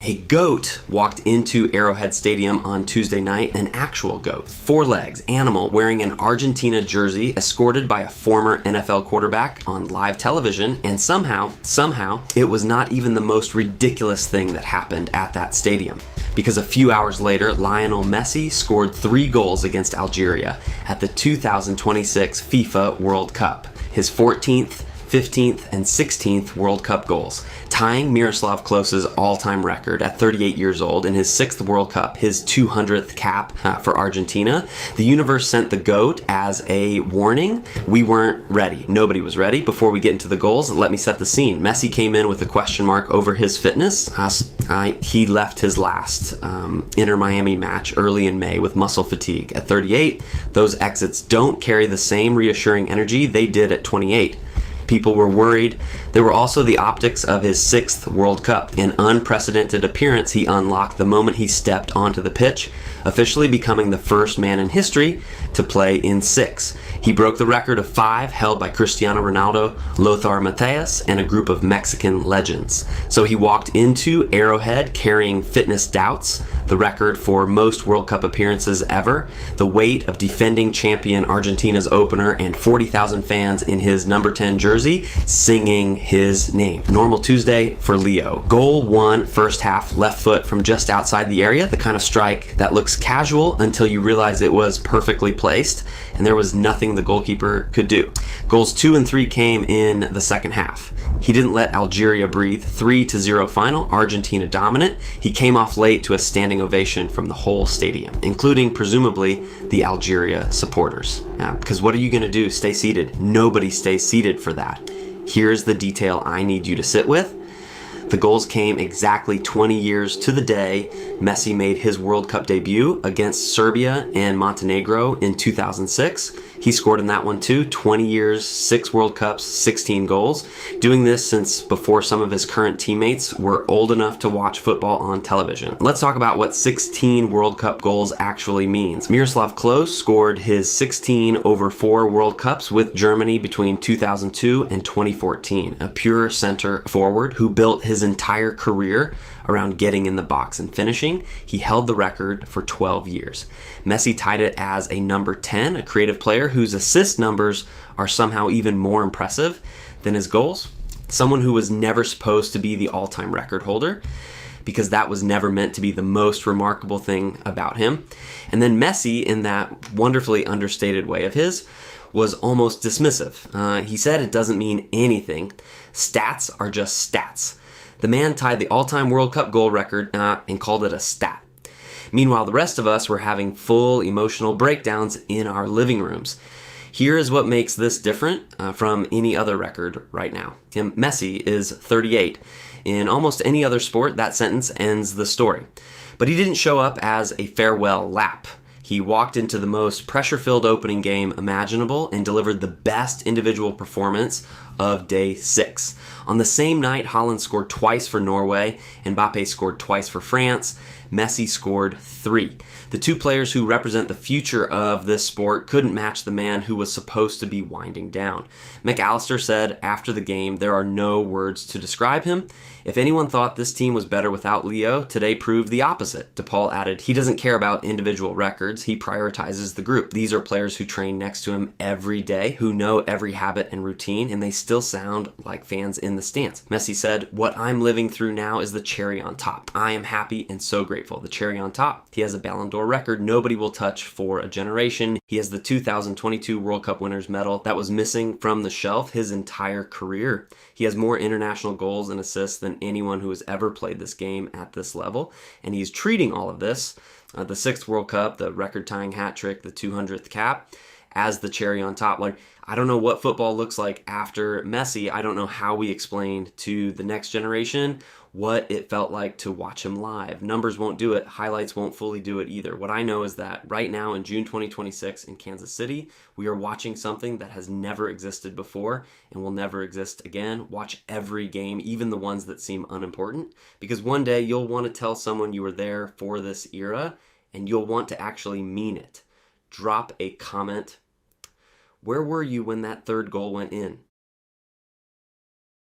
A goat walked into Arrowhead Stadium on Tuesday night, an actual goat, 4 legs, animal, wearing an Argentina jersey, escorted by a former NFL quarterback on live television, and somehow, it was not even the most ridiculous thing that happened at that stadium. Because a few hours later, Lionel Messi scored 3 goals against Algeria at the 2026 FIFA World Cup, his 14th, 15th, and 16th World Cup goals, tying Miroslav Klose's all-time record at 38 years old in his 6th World Cup, his 200th cap for Argentina. The universe sent the GOAT as a warning. We weren't ready. Nobody was ready. Before we get into the goals, let me set the scene. Messi came in with a question mark over his fitness. He left his last Inter Miami match early in May with muscle fatigue. At 38, those exits don't carry the same reassuring energy they did at 28. People were worried. There were also the optics of his 6th World Cup, an unprecedented appearance he unlocked the moment he stepped onto the pitch, officially becoming the first man in history to play in 6. He broke the record of 5 held by Cristiano Ronaldo, Lothar Matthäus, and a group of Mexican legends. So he walked into Arrowhead carrying fitness doubts, the record for most World Cup appearances ever, the weight of defending champion Argentina's opener, and 40,000 fans in his number 10 jersey singing his name. Normal Tuesday for Leo. Goal 1, first half, left foot from just outside the area, the kind of strike that looks casual until you realize it was perfectly placed and there was nothing the goalkeeper could do. Goals 2 and 3 came in the second half. He didn't let Algeria breathe. 3-0 final, Argentina dominant. He came off late to a standing ovation from the whole stadium, including presumably the Algeria supporters. Because what are you going to do? Stay seated? Nobody stays seated for that. Here's the detail I need you to sit with. The goals came exactly 20 years to the day Messi made his World Cup debut against Serbia and Montenegro in 2006. He scored in that one too. 20 years, 6 World Cups, 16 goals. Doing this since before some of his current teammates were old enough to watch football on television. Let's talk about what 16 World Cup goals actually means. Miroslav Klose scored his 16 over 4 World Cups with Germany between 2002 and 2014. A pure center forward who built his entire career around getting in the box and finishing. He held the record for 12 years. Messi tied it as a number 10, a creative player whose assist numbers are somehow even more impressive than his goals. Someone who was never supposed to be the all-time record holder, because that was never meant to be the most remarkable thing about him. And then Messi, in that wonderfully understated way of his, was almost dismissive. He said it doesn't mean anything. Stats are just stats. The man tied the all-time World Cup goal record and called it a stat. Meanwhile, the rest of us were having full emotional breakdowns in our living rooms. Here is what makes this different from any other record right now. Messi is 38. In almost any other sport, that sentence ends the story. But he didn't show up as a farewell lap. He walked into the most pressure-filled opening game imaginable and delivered the best individual performance of day 6. On the same night, Haaland scored twice for Norway, Mbappe scored twice for France, Messi scored 3. The 2 players who represent the future of this sport couldn't match the man who was supposed to be winding down. McAllister said after the game, there are no words to describe him. If anyone thought this team was better without Leo, today proved the opposite. DePaul added, he doesn't care about individual records, he prioritizes the group. These are players who train next to him every day, who know every habit and routine, and they still sound like fans in the stands. Messi said, what I'm living through now is the cherry on top. I am happy and so grateful. The cherry on top. He has a Ballon d'Or record nobody will touch for a generation. He has the 2022 World Cup winners medal that was missing from the shelf his entire career. He has more international goals and assists than anyone who has ever played this game at this level, and he's treating all of this, the 6th World Cup, the record-tying hat trick, the 200th cap, as the cherry on top. Like, I don't know what football looks like after Messi. I don't know how we explain to the next generation what it felt like to watch him live. Numbers won't do it. Highlights won't fully do it either. What I know is that right now in June 2026 in Kansas City, we are watching something that has never existed before and will never exist again. Watch every game, even the ones that seem unimportant, because one day you'll want to tell someone you were there for this era and you'll want to actually mean it. Drop a comment. Where were you when that 3rd goal went in?